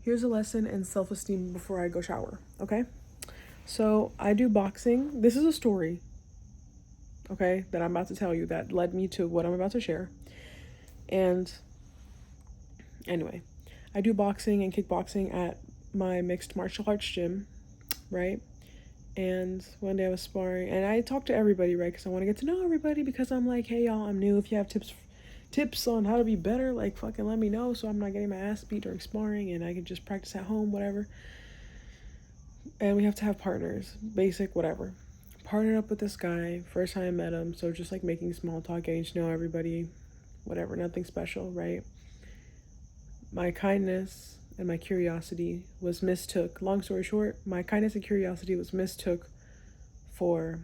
here's a lesson in self-esteem before I go shower, okay? So I do boxing. This is a story, okay, that I'm about to tell you that led me to what I'm about to share. And anyway, I do boxing and kickboxing at my mixed martial arts gym, right? And one day I was sparring, and I talked to everybody, right? Because I want to get to know everybody. Because I'm like, hey y'all, I'm new. If you have tips on how to be better, like fucking let me know, so I'm not getting my ass beat during sparring, and I can just practice at home, whatever. And we have to have partners, basic whatever. Partnered up with this guy, first time I met him, so just like making small talk, getting to know everybody, whatever, nothing special, right? My kindness and my curiosity was mistook. Long story short, my kindness and curiosity was mistook for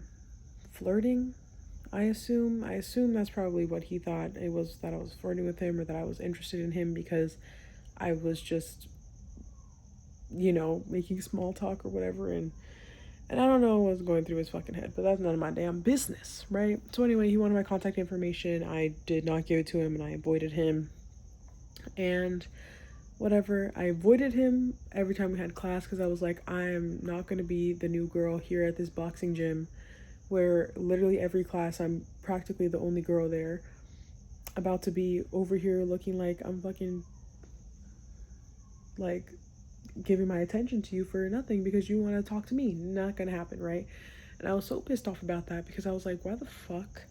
flirting. I assume that's probably what he thought it was, that I was flirting with him or that I was interested in him because I was just, making small talk or whatever, and I don't know what was going through his fucking head, but that's none of my damn business, right? So anyway, he wanted my contact information. I did not give it to him, and I avoided him. And whatever, I avoided him every time we had class because I was like, I'm not going to be the new girl here at this boxing gym where literally every class I'm practically the only girl there, about to be over here looking like I'm fucking like giving my attention to you for nothing because you want to talk to me. Not gonna happen, right? And I was so pissed off about that because I was like, why the fuck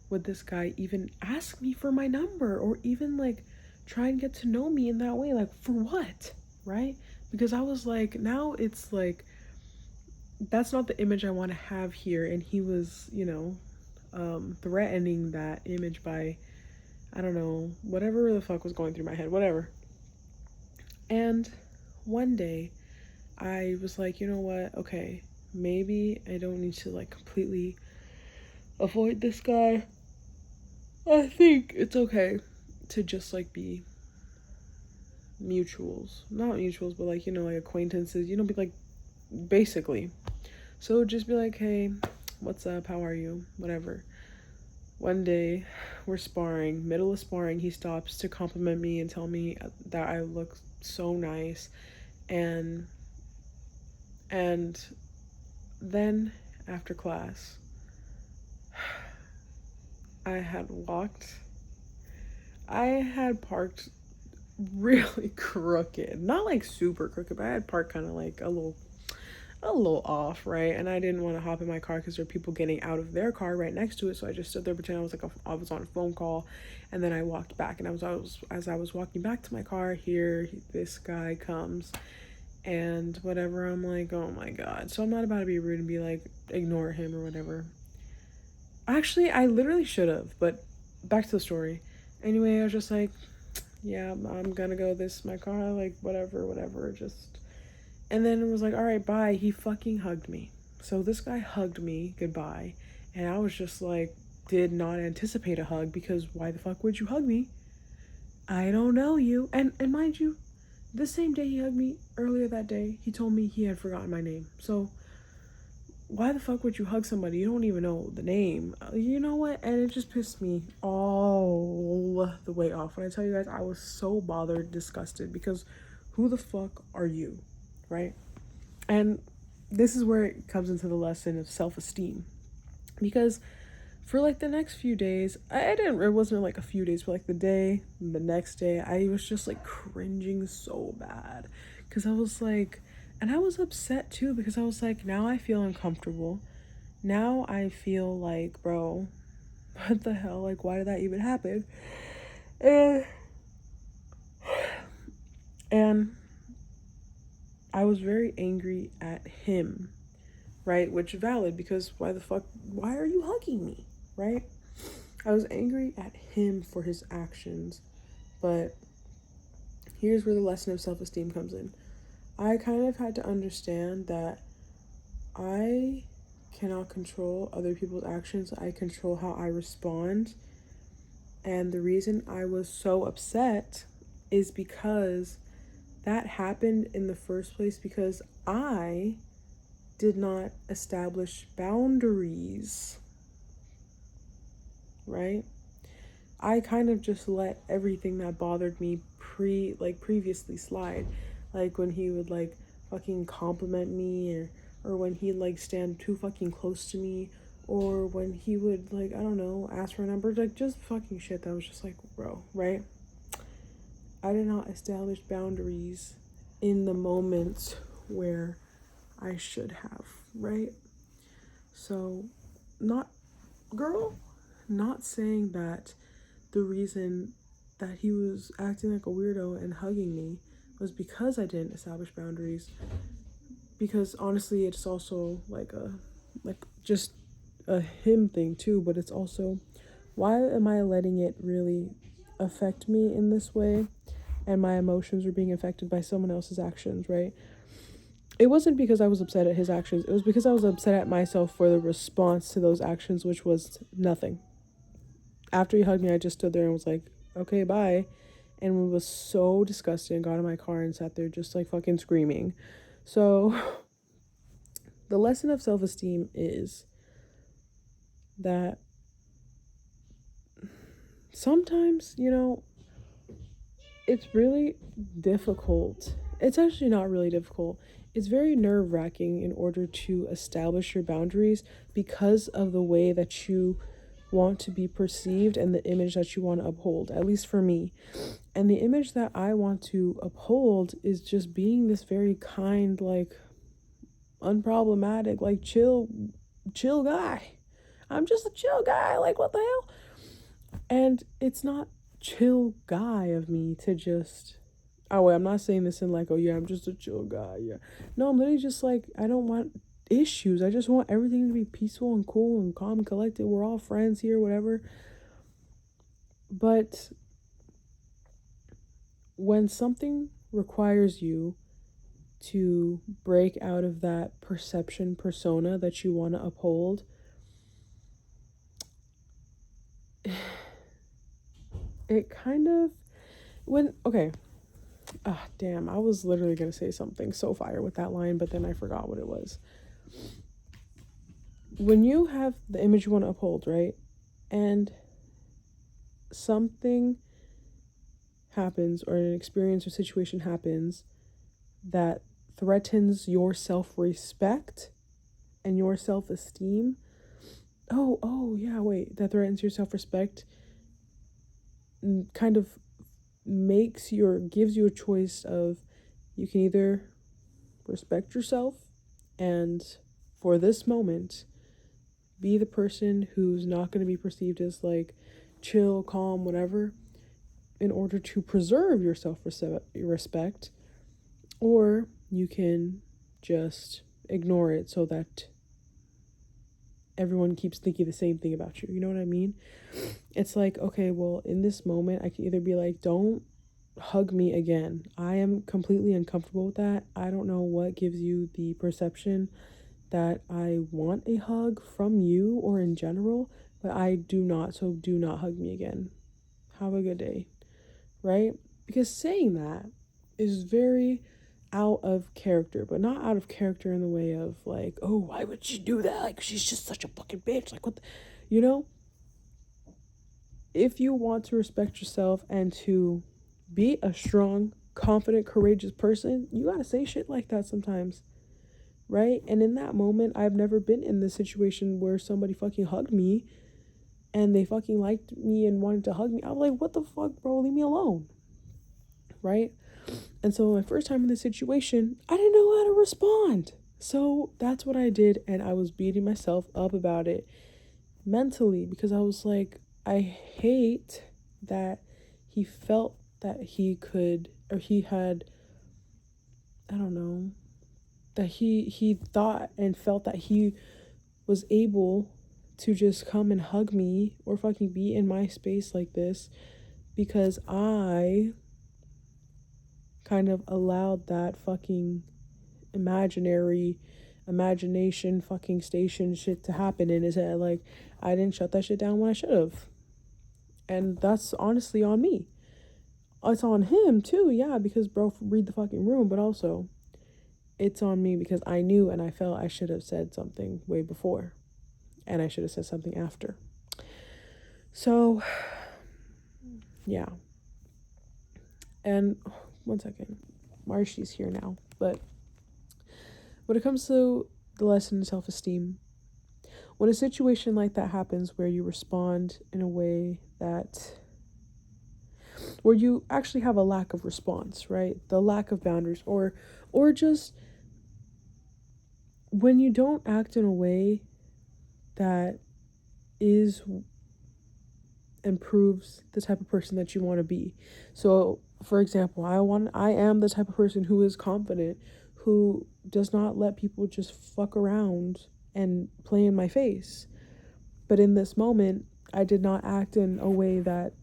would this guy even ask me for my number or even like try and get to know me in that way? Like, for what, right? Because I was like, now it's like, that's not the image I want to have here. And he was, threatening that image by, I don't know, whatever the fuck was going through my head, whatever. And one day I was like, you know what? Okay, maybe I don't need to like completely avoid this guy. I think it's okay to just like be mutuals. Not mutuals, but like, like acquaintances, be like, basically. So just be like, hey, what's up? How are you? Whatever. One day, we're sparring. Middle of sparring, he stops to compliment me and tell me that I look so nice. And then after class, I had parked really crooked. Not like super crooked, but I had parked kind of like a little off, right? And I didn't want to hop in my car because there were people getting out of their car right next to it. So I just stood there pretending I was on a phone call, and then I walked back. And as I was walking back to my car, here this guy comes, and whatever. I'm like, oh my god. So I'm not about to be rude and be like, ignore him or whatever. Actually, I literally should have, but back to the story. Anyway, I was just like, yeah, I'm gonna go this my car, like whatever, just. And then it was like, all right, bye. He fucking hugged me. So this guy hugged me goodbye, and I was just like, did not anticipate a hug because why the fuck would you hug me? I don't know you. And mind you, the same day he hugged me earlier that day, he told me he had forgotten my name. So why the fuck would you hug somebody you don't even know the name? You know what? And it just pissed me all the way off. When I tell you guys, I was so bothered, disgusted, because who the fuck are you, right? And this is where it comes into the lesson of self-esteem, because for like the next few days, it wasn't like a few days, but like the next day, I was just like cringing so bad because I was like, and I was upset too because I was like, now I feel uncomfortable. Now I feel like, bro, what the hell? Like, why did that even happen? And I was very angry at him, right? Which is valid because why are you hugging me, right? I was angry at him for his actions, but here's where the lesson of self-esteem comes in. I kind of had to understand that I cannot control other people's actions. I control how I respond. And the reason I was so upset is because that happened in the first place because I did not establish boundaries, right? I kind of just let everything that bothered me previously slide. Like when he would like fucking compliment me, or when he'd like stand too fucking close to me, or when he would like, I don't know, ask for a number, like just fucking shit that was just like, bro, right? I did not establish boundaries in the moments where I should have, right? So, not, girl, not saying that the reason that he was acting like a weirdo and hugging me was because I didn't establish boundaries. Because honestly, it's also like just a him thing too, but it's also, why am I letting it really affect me in this way? And my emotions are being affected by someone else's actions, right? It wasn't because I was upset at his actions. It was because I was upset at myself for the response to those actions, which was nothing. After he hugged me, I just stood there and was like, okay, bye. And was so disgusted and got in my car and sat there just like fucking screaming. So the lesson of self-esteem is that sometimes, it's really difficult. It's actually not really difficult. It's very nerve-wracking in order to establish your boundaries because of the way that you want to be perceived and the image that you want to uphold, at least for me. And the image that I want to uphold is just being this very kind, like unproblematic, like chill guy. I'm just a chill guy, like what the hell? And it's not chill guy of me to just, oh wait, I'm not saying this in like, oh yeah, I'm just a chill guy, yeah. No, I'm literally just like, I don't want issues. I just want everything to be peaceful and cool and calm and collected. We're all friends here, whatever. But when something requires you to break out of that perception persona that you want to uphold, it kind of, when, okay, ah, damn, I was literally gonna say something so fire with that line, but then I forgot what it was. When you have the image you want to uphold, right, and something happens or an experience or situation happens that threatens your self-respect and your self-esteem, oh yeah, wait, that threatens your self-respect, kind of gives you a choice of, you can either respect yourself and for this moment be the person who's not going to be perceived as like chill, calm, whatever, in order to preserve your self-respect, or you can just ignore it so that everyone keeps thinking the same thing about you. You know what I mean? It's like, okay, well, in this moment, I can either be like, don't hug me again. I am completely uncomfortable with that. I don't know what gives you the perception that I want a hug from you or in general, but I do not. So do not hug me again. Have a good day. Right? Because saying that is very out of character, but not out of character in the way of like, oh, why would she do that? Like, she's just such a fucking bitch. Like, what the, you know? If you want to respect yourself and to be a strong, confident, courageous person, you gotta say shit like that sometimes. Right? And in that moment, I've never been in this situation where somebody fucking hugged me and they fucking liked me and wanted to hug me. I was like, what the fuck, bro? Leave me alone. Right? And so my first time in this situation, I didn't know how to respond. So that's what I did, and I was beating myself up about it mentally because I was like, I hate that he felt that he could, or he had, I don't know, that he thought and felt that he was able to just come and hug me or fucking be in my space like this because I kind of allowed that fucking imagination fucking station shit to happen in his head. Like, I didn't shut that shit down when I should have. And that's honestly on me. It's on him too, yeah, because bro, read the fucking room, but also it's on me because I knew and I felt I should have said something way before. And I should have said something after. So, yeah. And one second. Marshy's here now. But when it comes to the lesson in self-esteem, when a situation like that happens where you respond in a way that where you actually have a lack of response, right? The lack of boundaries, or just when you don't act in a way that is and proves the type of person that you want to be. So, for example, I am the type of person who is confident, who does not let people just fuck around and play in my face. But in this moment, I did not act in a way that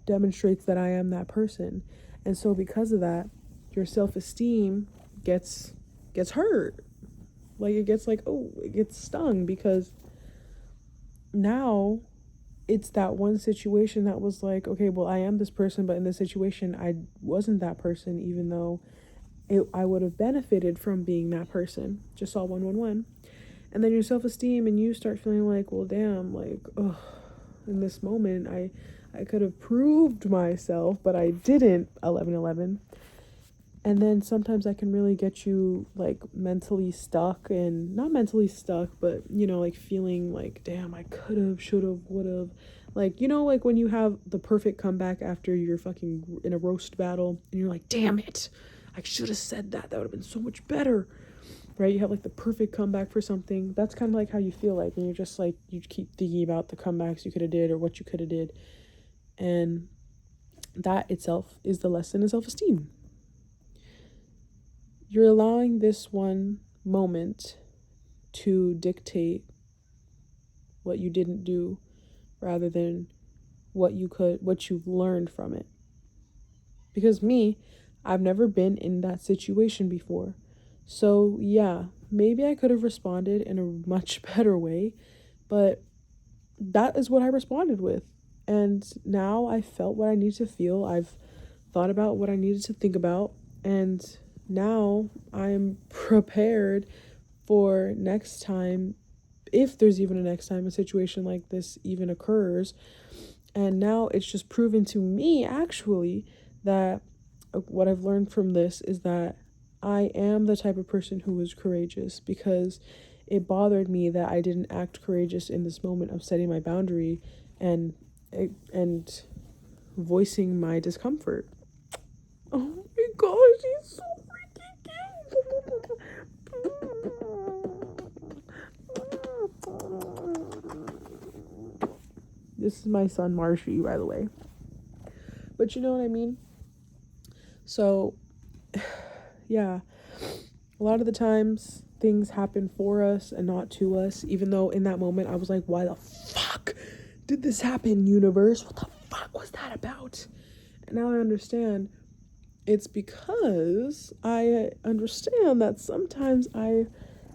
demonstrates that I am that person. And so because of that, your self-esteem gets hurt. Like it gets like, oh, it gets stung because now it's that one situation that was like, okay, well, I am this person, but in this situation, I wasn't that person, even though I would have benefited from being that person. Just all 111. And then your self-esteem and you start feeling like, well, damn, like, oh, in this moment, I could have proved myself, but I didn't, 1111. And then sometimes that can really get you like mentally stuck, and not mentally stuck, but like feeling like, damn, I could have, should have, would have. Like, like when you have the perfect comeback after you're fucking in a roast battle and you're like, damn it, I should have said that. That would have been so much better. Right? You have like the perfect comeback for something. That's kind of like how you feel like, and you're just like, you keep thinking about the comebacks you could have did or what you could have did. And that itself is the lesson in self-esteem. You're allowing this one moment to dictate what you didn't do rather than what you've learned from it. Because I've never been in that situation before. So yeah, maybe I could have responded in a much better way, but that is what I responded with. And now I felt what I need to feel. I've thought about what I needed to think about, and now I'm prepared for next time, if there's even a next time a situation like this even occurs. And now it's just proven to me actually that what I've learned from this is that I am the type of person who is courageous, because it bothered me that I didn't act courageous in this moment of setting my boundary and voicing my discomfort. Oh my gosh, he's so freaking cute. This is my son Marshy, by the way. But you know what I mean? So, yeah, a lot of the times things happen for us and not to us, even though in that moment I was like, why the fuck did this happen, universe? What the fuck was that about? And now I understand. It's because I understand that sometimes I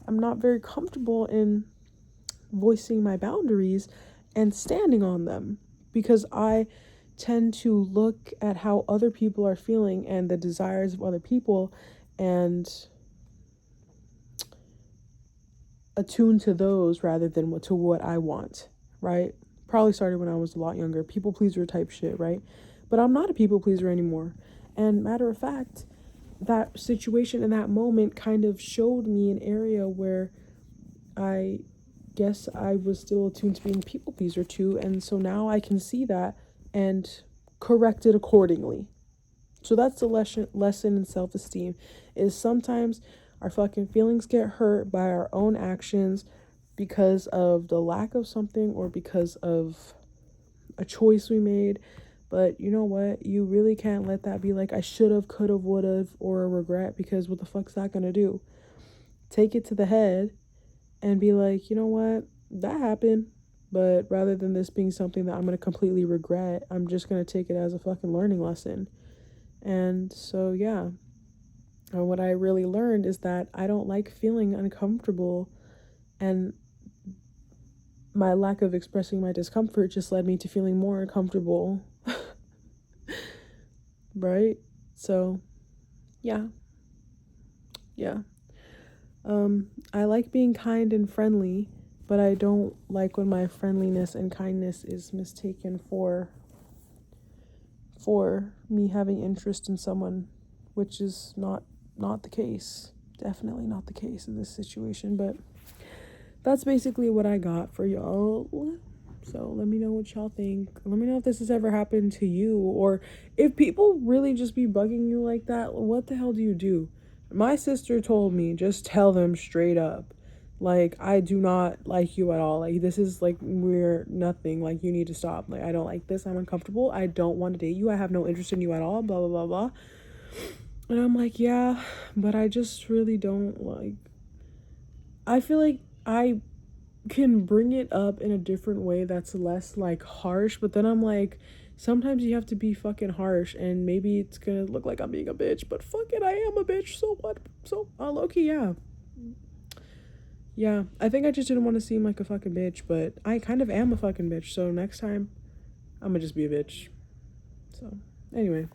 am not very comfortable in voicing my boundaries and standing on them, because I tend to look at how other people are feeling and the desires of other people and attune to those rather than to what I want, right? Probably started when I was a lot younger, people pleaser type shit, right? But I'm not a people pleaser anymore. And matter of fact, that situation in that moment kind of showed me an area where I guess I was still attuned to being a people pleaser too. And so now I can see that and correct it accordingly. So that's the lesson in self-esteem, is sometimes our fucking feelings get hurt by our own actions because of the lack of something or because of a choice we made. But you know what? You really can't let that be like, I should have, could have, would have, or a regret, because what the fuck's that gonna do? Take it to the head and be like, you know what? That happened. But rather than this being something that I'm gonna completely regret, I'm just gonna take it as a fucking learning lesson. And so, yeah. And what I really learned is that I don't like feeling uncomfortable, and my lack of expressing my discomfort just led me to feeling more uncomfortable. Right? So, yeah. Yeah. I like being kind and friendly, but I don't like when my friendliness and kindness is mistaken for me having interest in someone which is not the case. Definitely not the case in this situation, but that's basically what I got for y'all. So let me know what y'all think. Let me know if this has ever happened to you, or if people really just be bugging you like that. What the hell do you do? My sister told me, just tell them straight up. Like, I do not like you at all. Like, this is like, we're nothing. Like, you need to stop. Like, I don't like this. I'm uncomfortable. I don't want to date you. I have no interest in you at all. Blah, blah, blah, blah. And I'm like, yeah, but I just really don't like. I feel like I can bring it up in a different way that's less like harsh, but then I'm like, sometimes you have to be fucking harsh, and maybe it's gonna look like I'm being a bitch, but fuck it, I am a bitch. So what? So low-key, yeah, I think I just didn't want to seem like a fucking bitch, but I kind of am a fucking bitch. So next time I'm gonna just be a bitch. So anyway,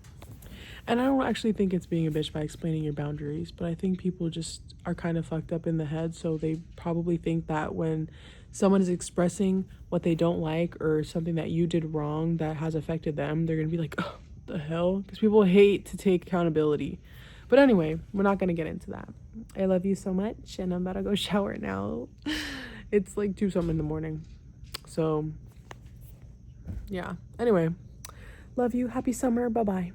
and I don't actually think it's being a bitch by explaining your boundaries, but I think people just are kind of fucked up in the head. So they probably think that when someone is expressing what they don't like or something that you did wrong that has affected them, they're going to be like, oh, the hell? Because people hate to take accountability. But anyway, we're not going to get into that. I love you so much, and I'm about to go shower now. It's like 2 something in the morning. So, yeah. Anyway, love you. Happy summer. Bye-bye.